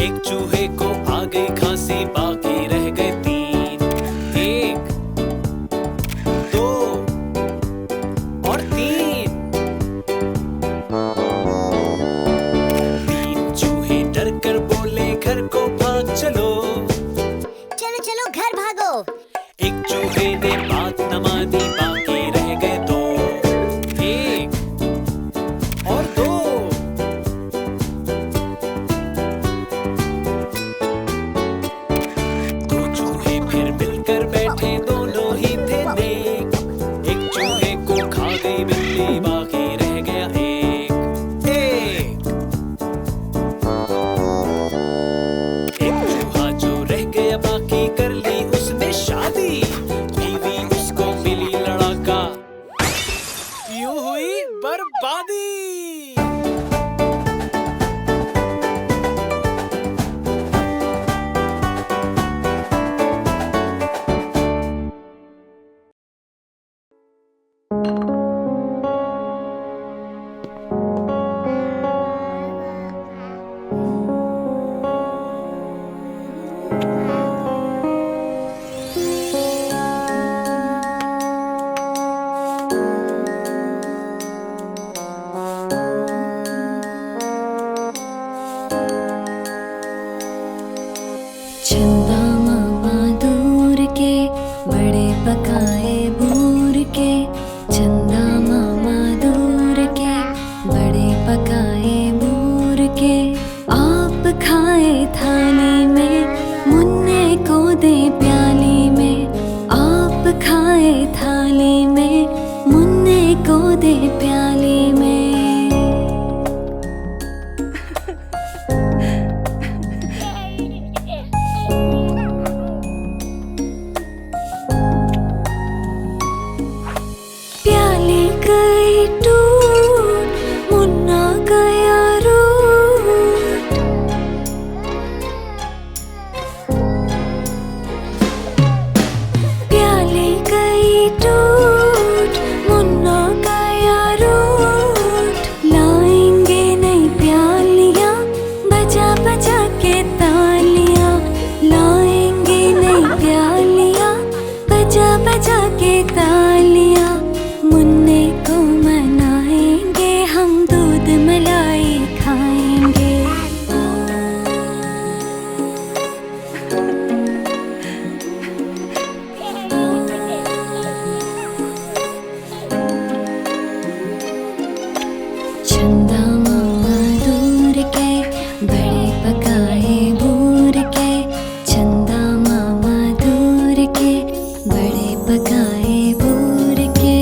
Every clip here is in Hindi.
एक चूहे को आ गई खांसी, बाकी रह गए तीन। एक, दो और तीन। तीन चूहे डर कर बोले घर को भाग चलो। चलो चलो घर भागो। एक चूहे ने बात न मानी, बाकी रह गए दो। एक और दो। दो चूहे फिर मिलकर बैठे, दोनों ही थे नेक। एक चूहे को खा गई बिल्ली, बाकी रह गया एक। एक चूहा जो रह गया बाकी, कर ली उसने शादी। बीवी उसको मिली लड़ाका, यूं हुई बर्बादी। चंदा मामा दूर के, बड़े पकाए बूर के। चंदा मामा दूर के, बड़े पकाए बूर के। आप खाए थाली में, मुन्ने को दे प्याली में। आप खाए थाली में, मुन्ने को दे प्याली में। प्याली गई टूट, मुन्ना गया रूठ। प्याली गई टूट, मुन्ना गया रूठ। लाएंगे नई प्यालियां, बजा बजा के तालियां। लाएंगे नई प्यालियां, बजा बजा के तालियां। मुन्ने को मनाएंगे, हम दूध मलाई खाएंगे। चंदा मामा दूर के, बड़े पकाए बूर के। चंदा मामा दूर के, बड़े पकाए बूर के।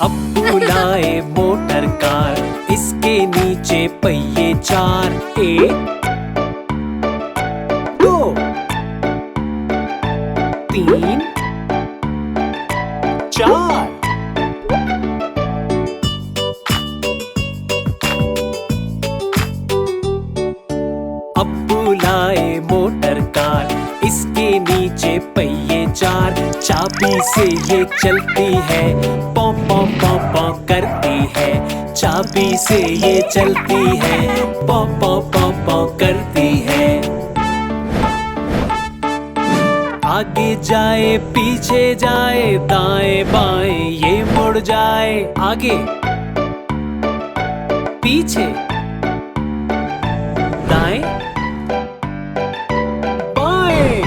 अब्बू लाए मोटर कार, इसके नीचे पहिए चार। एक, दो, तीन, चार। अब्बू लाए मोटर कार, इसके नीचे पहिए चार। चाबी से ये चलती है, पौ पौ पौ पौ करती है। चाबी से ये चलती है, पौ पौ पौ पौ करती है। आगे जाए पीछे जाए, दाएं बाएं ये मुड़ जाए। आगे पीछे दाएं बाएं।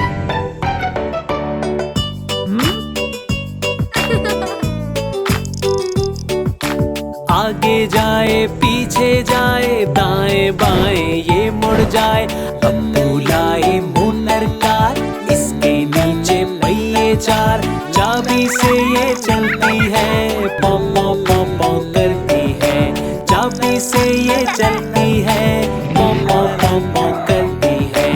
आगे जाए पीछे जाए, दाएं बाएं ये मुड़ जाए। अब्बू लाए मोटर कार, इसके नीचे पहिए चार। चाबी से ये चलती है, पौ पौ पौ पौ करती है। चाबी से ये चलती है, पौ पौ पौ पौ करती है।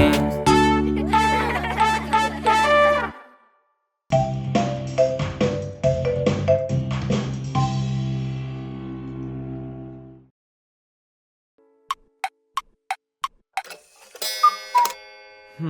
चू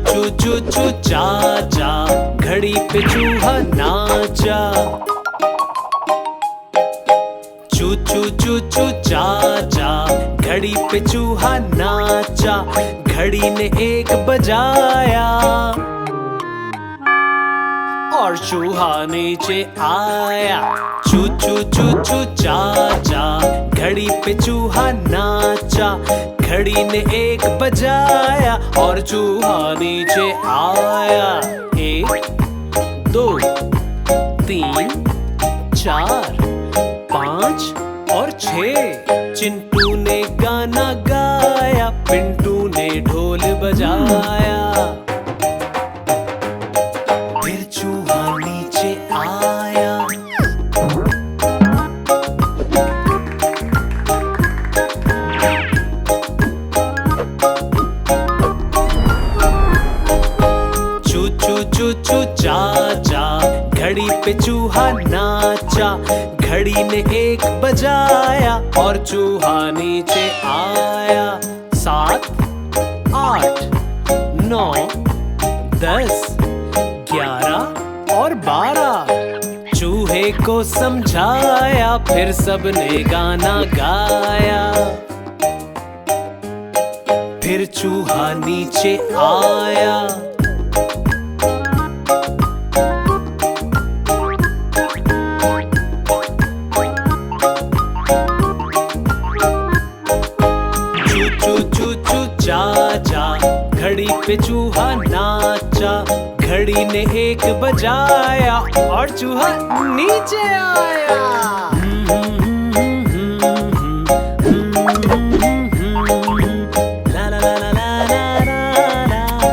चू चू चू चा चा, घड़ी पे चूहा नाचा। चू चू चू चू चा चा, घड़ी पे चूहा नाचा। घड़ी ने एक बजाया और चूहा नीचे आया। चू चू चू चू चा चा, घड़ी पे चूहा नाचा। घड़ी ने एक बजाया और चूहा नीचे आया। 1 2 3 4 5 और 6। चिंटू ने गाना गाया, पिंटू ने ढोल बजाया। फिर चूहा नीचे आया। चू चू चू चू चा चा, घड़ी पे चूहा नाचा। घड़ी ने एक बजाया और चूहा नीचे आया। 7 8 9 10 11 और 12। चूहे को समझाया, फिर सबने गाना गाया। फिर चूहा नीचे आया। चा चा, घड़ी पे चूहा नाचा। घड़ी ने एक बजाया और चूहा नीचे आया। ला ला ला ला ला ला ला।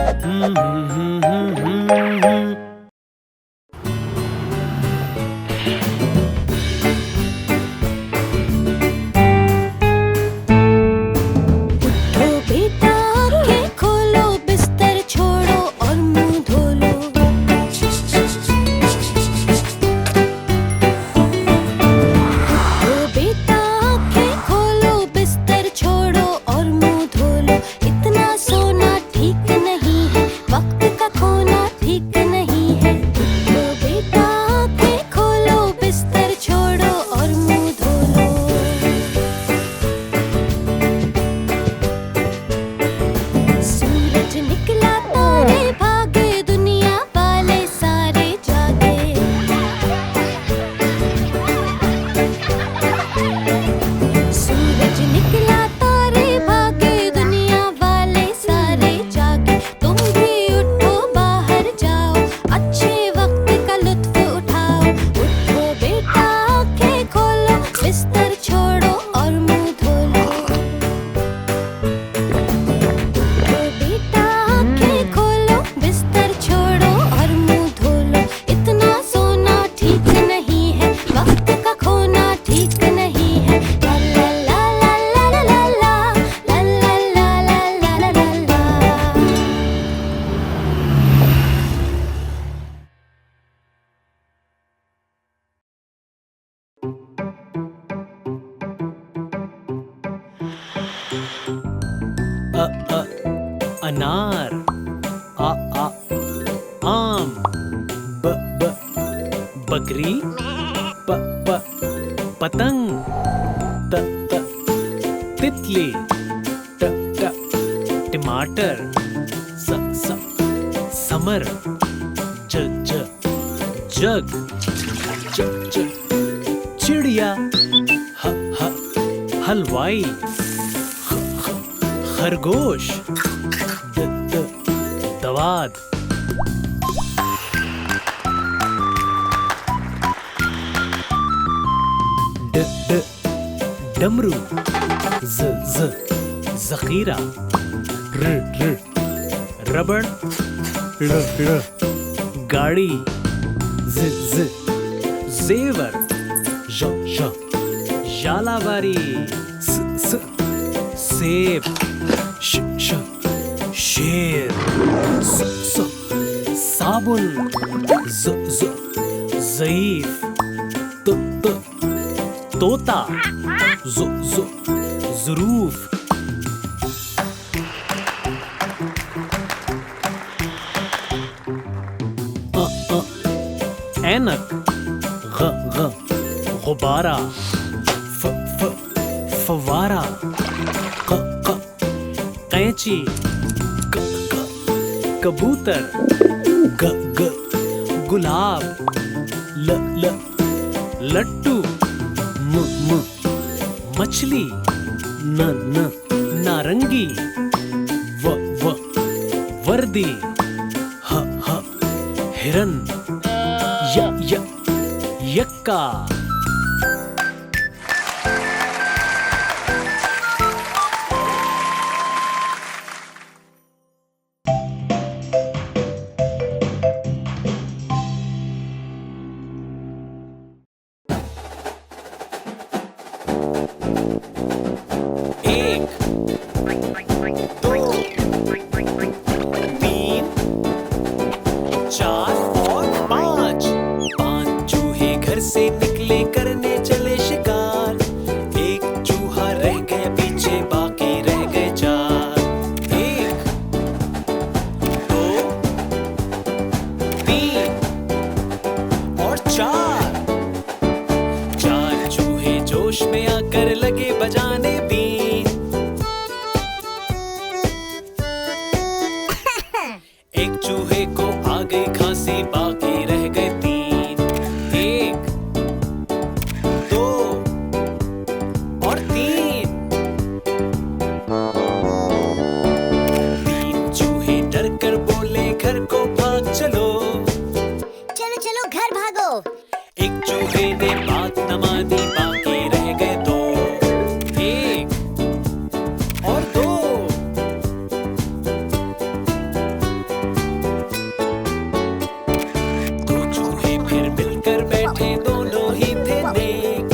अनार। आम। बकरी। पतंग। तितली। टमाटर। समर। जग। चिड़िया। हलवाई। खरगोश। दवाद। डमरू। जखीरा। रबड़। गाड़ी। जेवर। जालाबारी। सेब। शेर। साबुन। ज़ईफ़ तोता ज़ुरूफ़ ऐनक गुब्बारा फव्वारा कैंची कबूतर गुलाब लट्टू मछली नारंगी वर्दी हिरन यक्का से निकले करने चले शिकार। एक चूहा रह गया पीछे, बाकी रह गए चार। 1 2 3 और 4 चूहे जोश में आकर लगे बजाने बीन। एक चूहे को आ गई खांसी, बाकी रह गए 3। 1 2 और 3 चूहे डर कर बोले घर को भाग चलो। चलो चलो घर भागो। एक चूहे ने बात न मानी, बाकी रह गए 2। 1 और 2 चूहे फिर मिलकर बैठे, दोनों ही थे नेक।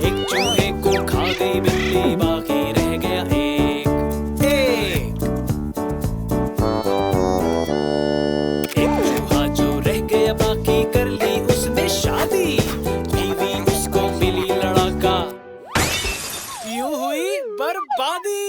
एक चूहे को खा गई बिल्ली, बाकी रह गया 1। एक चूहा जो रह गया, बाकी कर ली उसने शादी। बीवी उसको मिली लड़ाका, यूं हुई बर्बादी।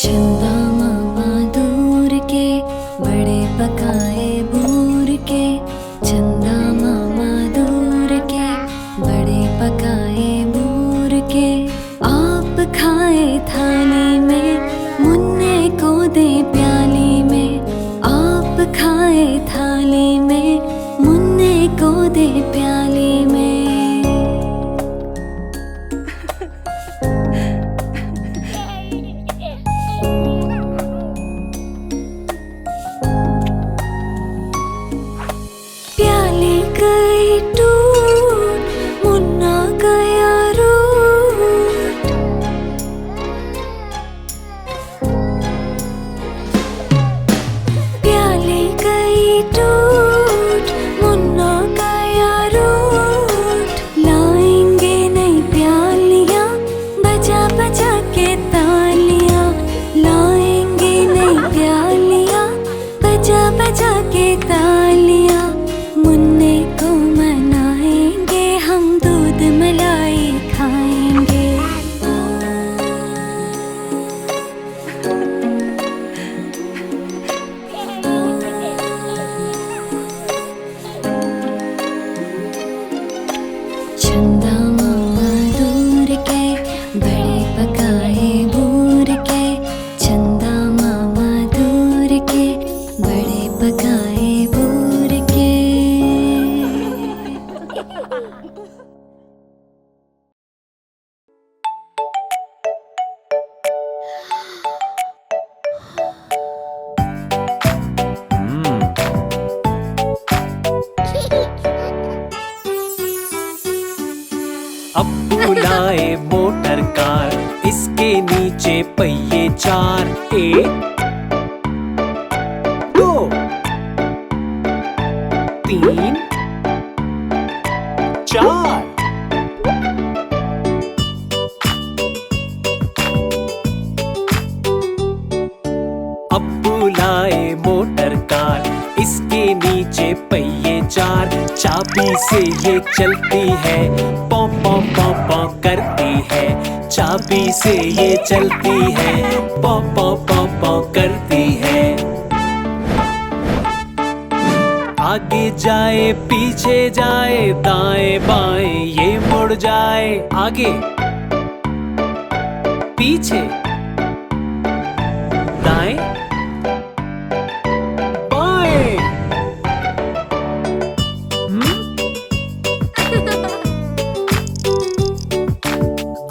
चंदा मामा दूर के बड़े पकाए बूर के। चंदा मामा दूर के बड़े पकाए बूर के। आप खाए थाली में, मुन्ने को दे प्याली में। आप खाए थाली में, मुन्ने को दे प्याली में। प्याली गई टूट, मुन्ना गया रूठ। अब्बू लाए मोटर कार, इसके नीचे पहिए चार। 1 2 3 4। अब्बू लाए मोटर कार, इसके नीचे पहिए चार। चाबी से ये चलती है, पौ पौ पौ पौ करती है। चाबी से ये चलती है, पौ पौ पौ पौ करती है। आगे जाए पीछे जाए, दाएं बाएं ये मुड़ जाए। आगे पीछे दाएं बाएं।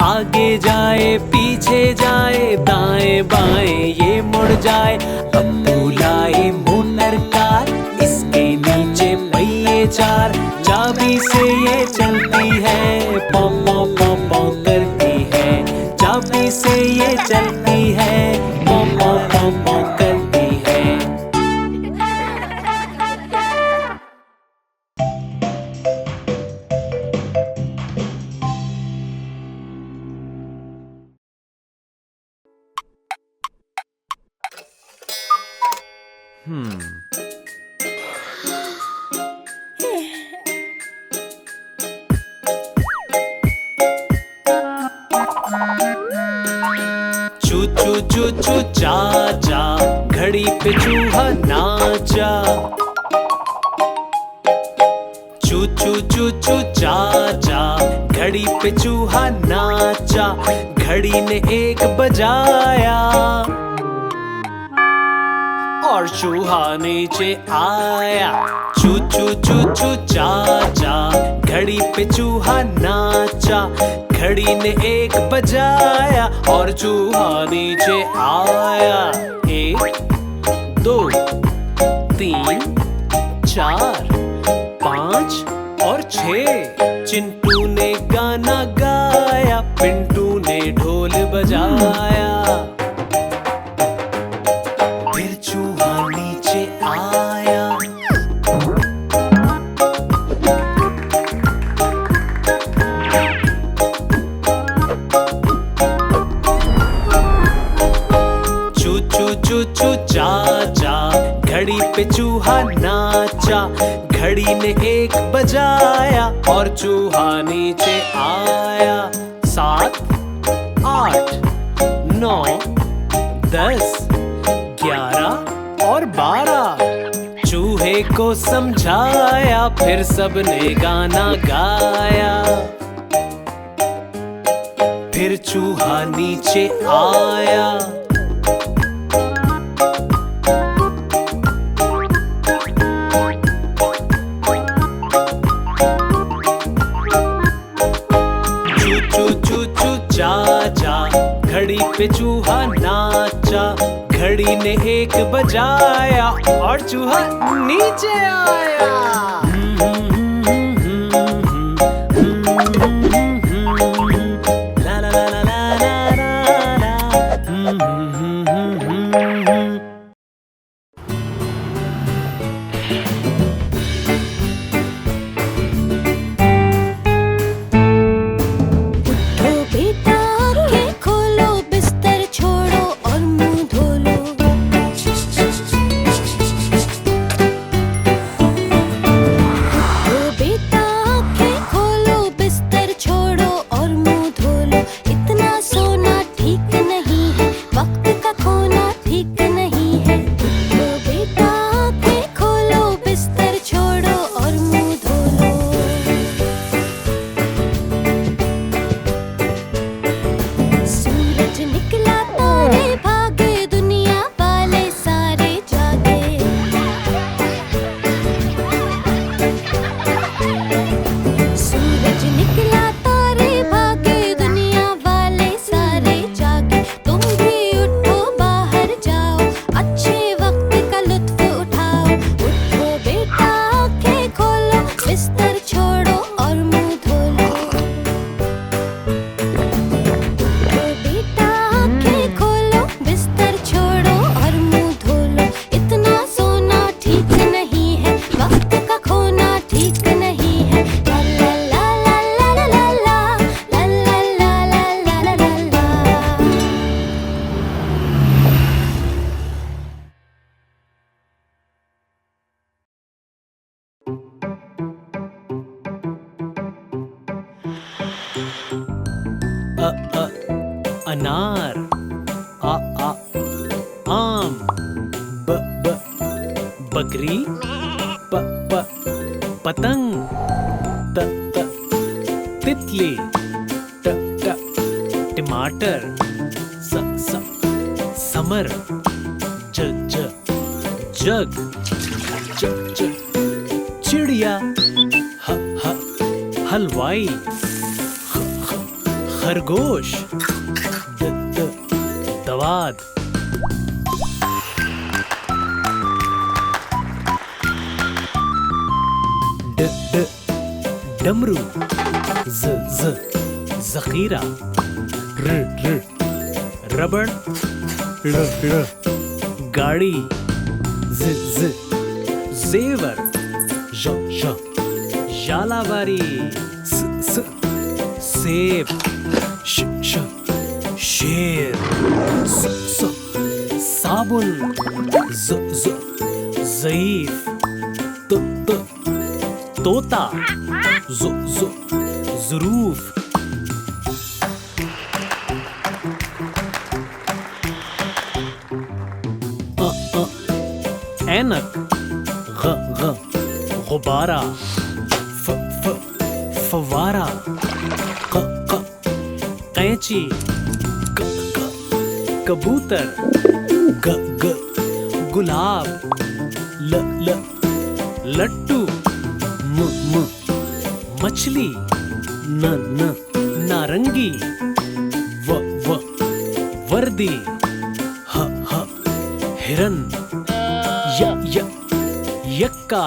आगे जाए पीछे जाए, दाएं बाएं ये मुड़ जाए। अब्बू लाए मोटर कार, इसके नीचे पहिए चार। चाबी से ये चलती है, पौ पौ पौ पौ करती है। चाबी से ये चलती है, पौ पौ पौ पौ करती है। चू चू चू चू चा चा, घड़ी पे चूहा नाचा। चू चू चू चू चा चा, घड़ी पे चूहा नाचा। घड़ी ने 1 बजाया और चूहा नीचे आया। चू चू चू चू चा चा, घड़ी पे चूहा नाचा। घड़ी ने 1 बजाया और चूहा नीचे आया। 1 2 3 4 5 और 6। चिंटू ने गाना गाया, पिंटू ने ढोल बजाया। फिर चूहा नीचे आया। चू चू चू चू चा चा, घड़ी पे चूहा नाचा। घड़ी ने 1 बजाया और चूहा नीचे आया। 7 8 9 10 11 और 12। चूहे को समझाया, फिर सबने गाना गाया। फिर चूहा नीचे आया। चू चू चू चू चा चा, घड़ी पे चूहा नाचा। घड़ी ने 1 बजाया और चूहा नीचे आया। ला ला ला ला ला ला ला। उठो बेटा, आंखें खोलो, बिस्तर छोड़ो और मुंह धो लो। उठो अनार आ आम बकरी पतंग तितली टमाटर समर जग चिड़िया हलवाई खरगोश दवाद डमरू जखीरा रबड़ गाड़ी जेवर जालाबारी सेब शेर साबुन ज़ईफ तोता ज़ुरूफ ऐनक गुब्बारा फवारा कैंची कबूतर गुलाब लट्टू मछली नारंगी वर्दी हिरन यक्का